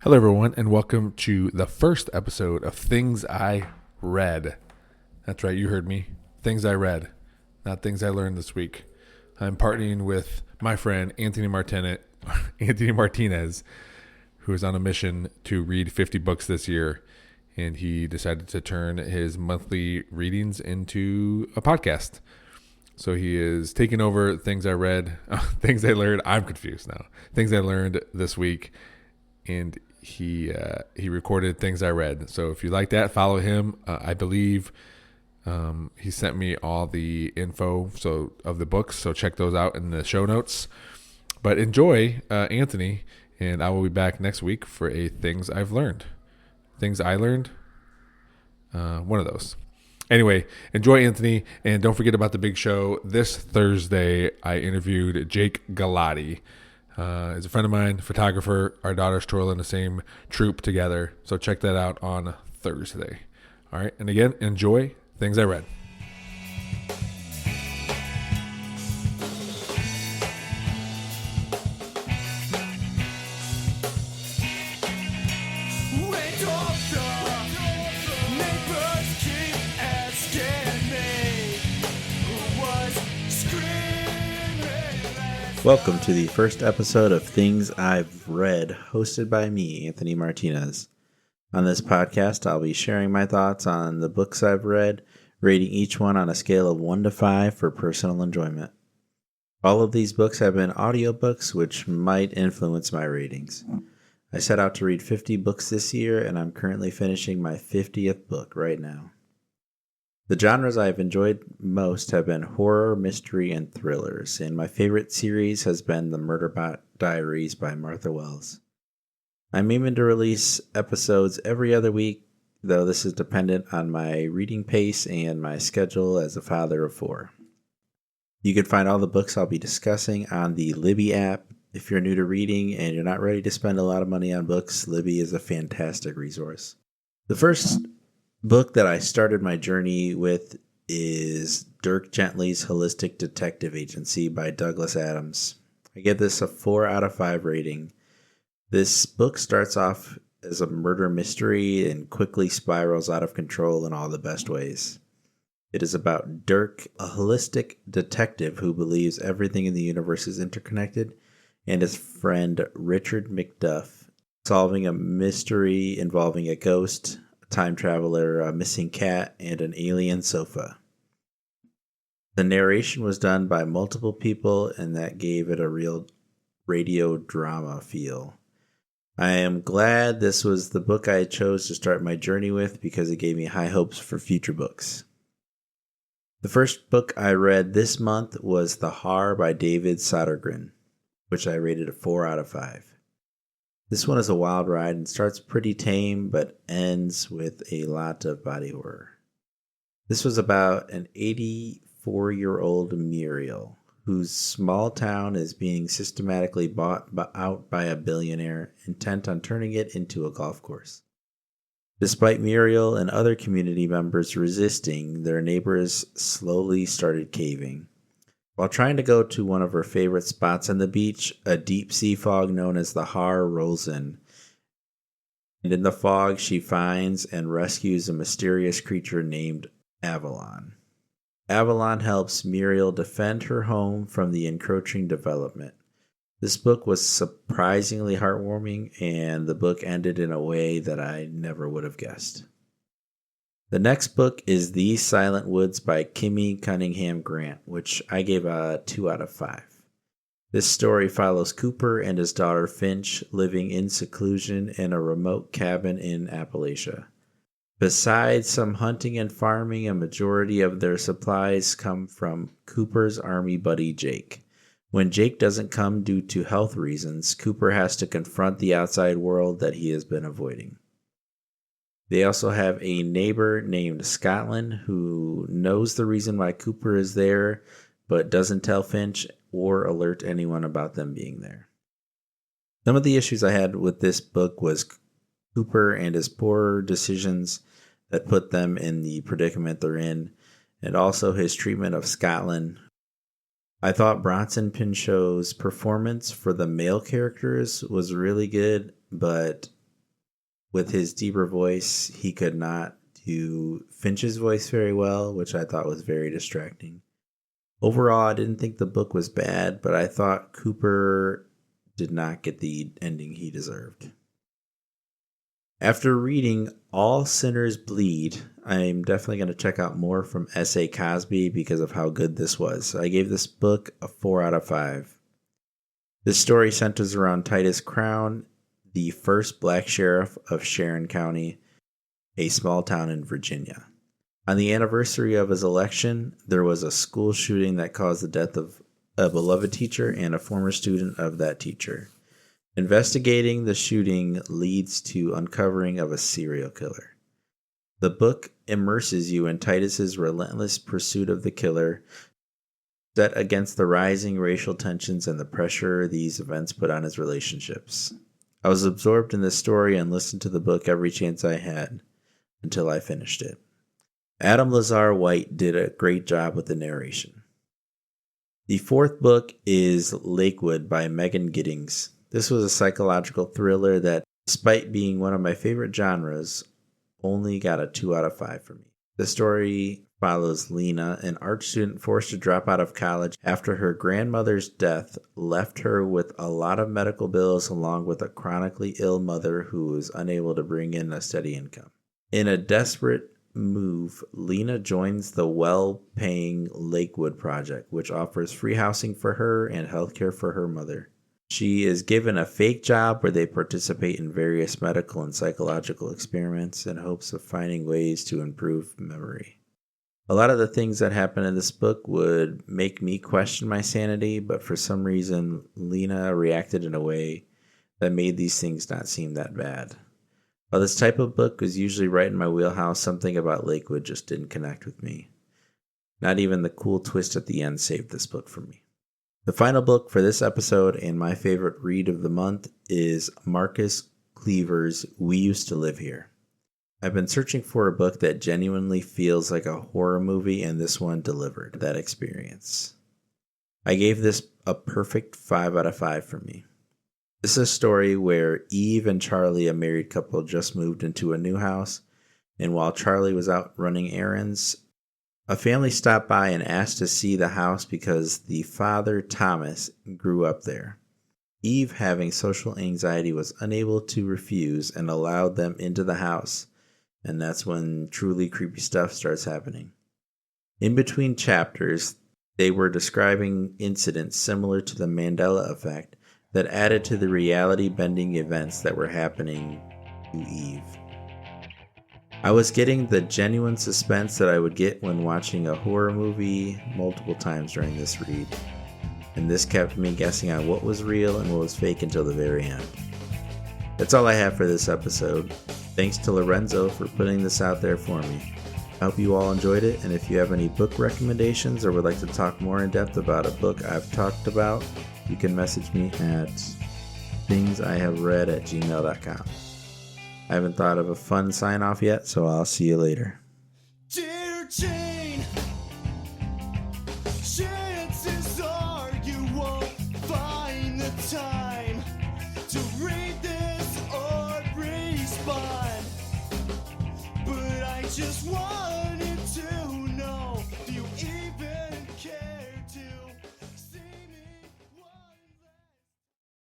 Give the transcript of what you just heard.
Hello, everyone, and welcome to the first episode of Things I Read. That's right, you heard me. Things I read, not things I learned this week. I'm partnering with my friend Anthony Martinez, who is on a mission to read 50 books this year, and he decided to turn his monthly readings into a podcast. So he is taking over things I read, things I learned. I'm confused now. Things I learned this week, and he recorded things I read. So if you like that, follow him. I believe he sent me all the info of the books, so check those out in the show notes. But enjoy Anthony, and I will be back next week for a things I've learned. Things I learned. One of those. Anyway, enjoy Anthony, and don't forget about the big show. This Thursday, I interviewed Jake Galati. He's a friend of mine, photographer. Our daughters twirl in the same troupe together. So check that out on Thursday. All right. And again, enjoy Things I Read. Welcome to the first episode of Things I've Read, hosted by me, Anthony Martinez. On this podcast, I'll be sharing my thoughts on the books I've read, rating each one on a scale of 1 to 5 for personal enjoyment. All of these books have been audiobooks, which might influence my ratings. I set out to read 50 books this year, and I'm currently finishing my 50th book right now. The genres I've enjoyed most have been horror, mystery, and thrillers, and my favorite series has been The Murder Diaries by Martha Wells. I'm aiming to release episodes every other week, though this is dependent on my reading pace and my schedule as a father of 4. You can find all the books I'll be discussing on the Libby app. If you're new to reading and you're not ready to spend a lot of money on books, Libby is a fantastic resource. The first book that I started my journey with is Dirk Gently's Holistic Detective Agency by Douglas Adams. I give this a 4 out of 5 rating. This book starts off as a murder mystery and quickly spirals out of control in all the best ways. It is about Dirk, a holistic detective who believes everything in the universe is interconnected, and his friend Richard McDuff solving a mystery involving a ghost, time traveler, a missing cat, and an alien sofa. The narration was done by multiple people, and that gave it a real radio drama feel. I am glad this was the book I chose to start my journey with because it gave me high hopes for future books. The first book I read this month was The Haar by David Sodergren, which I rated a 4 out of 5. This one is a wild ride and starts pretty tame, but ends with a lot of body horror. This was about an 84-year-old Muriel, whose small town is being systematically bought out by a billionaire intent on turning it into a golf course. Despite Muriel and other community members resisting, their neighbors slowly started caving. While trying to go to one of her favorite spots on the beach, a deep sea fog known as the Haar rolls in. And in the fog, she finds and rescues a mysterious creature named Avalon. Avalon helps Muriel defend her home from the encroaching development. This book was surprisingly heartwarming, and the book ended in a way that I never would have guessed. The next book is These Silent Woods by Kimi Cunningham Grant, which I gave a 2 out of 5. This story follows Cooper and his daughter Finch living in seclusion in a remote cabin in Appalachia. Besides some hunting and farming, a majority of their supplies come from Cooper's army buddy Jake. When Jake doesn't come due to health reasons, Cooper has to confront the outside world that he has been avoiding. They also have a neighbor named Scotland who knows the reason why Cooper is there, but doesn't tell Finch or alert anyone about them being there. Some of the issues I had with this book was Cooper and his poor decisions that put them in the predicament they're in, and also his treatment of Scotland. I thought Bronson Pinchot's performance for the male characters was really good, but With his deeper voice, he could not do Finch's voice very well, which I thought was very distracting. Overall, I didn't think the book was bad, but I thought Cooper did not get the ending he deserved. After reading All Sinners Bleed, I'm definitely going to check out more from S.A. Cosby because of how good this was. I gave this book a 4 out of 5. This story centers around Titus Crown, the first black sheriff of Sharon County, a small town in Virginia. On the anniversary of his election, there was a school shooting that caused the death of a beloved teacher and a former student of that teacher. Investigating the shooting leads to uncovering of a serial killer. The book immerses you in Titus's relentless pursuit of the killer, set against the rising racial tensions and the pressure these events put on his relationships. I was absorbed in this story and listened to the book every chance I had until I finished it. Adam Lazar White did a great job with the narration. The fourth book is Lakewood by Megan Giddings. This was a psychological thriller that, despite being one of my favorite genres, only got a 2 out of 5 for me. The story follows Lena, an art student forced to drop out of college after her grandmother's death left her with a lot of medical bills along with a chronically ill mother who was unable to bring in a steady income. In a desperate move, Lena joins the well-paying Lakewood project, which offers free housing for her and healthcare for her mother. She is given a fake job where they participate in various medical and psychological experiments in hopes of finding ways to improve memory. A lot of the things that happen in this book would make me question my sanity, but for some reason, Lena reacted in a way that made these things not seem that bad. While this type of book was usually right in my wheelhouse, something about Lakewood just didn't connect with me. Not even the cool twist at the end saved this book for me. The final book for this episode and my favorite read of the month is Marcus Kliever's We Used to Live Here. I've been searching for a book that genuinely feels like a horror movie, and this one delivered that experience. I gave this a perfect 5 out of 5 for me. This is a story where Eve and Charlie, a married couple, just moved into a new house, and while Charlie was out running errands, a family stopped by and asked to see the house because the father, Thomas, grew up there. Eve, having social anxiety, was unable to refuse and allowed them into the house, and that's when truly creepy stuff starts happening. In between chapters, they were describing incidents similar to the Mandela effect that added to the reality-bending events that were happening to Eve. I was getting the genuine suspense that I would get when watching a horror movie multiple times during this read, and this kept me guessing on what was real and what was fake until the very end. That's all I have for this episode. Thanks to Lorenzo for putting this out there for me. I hope you all enjoyed it, and if you have any book recommendations or would like to talk more in depth about a book I've talked about, you can message me at thingsihaveread@gmail.com. I haven't thought of a fun sign-off yet, so I'll see you later. Dear Jane, chances are you won't find the time to read this or respond, but I just want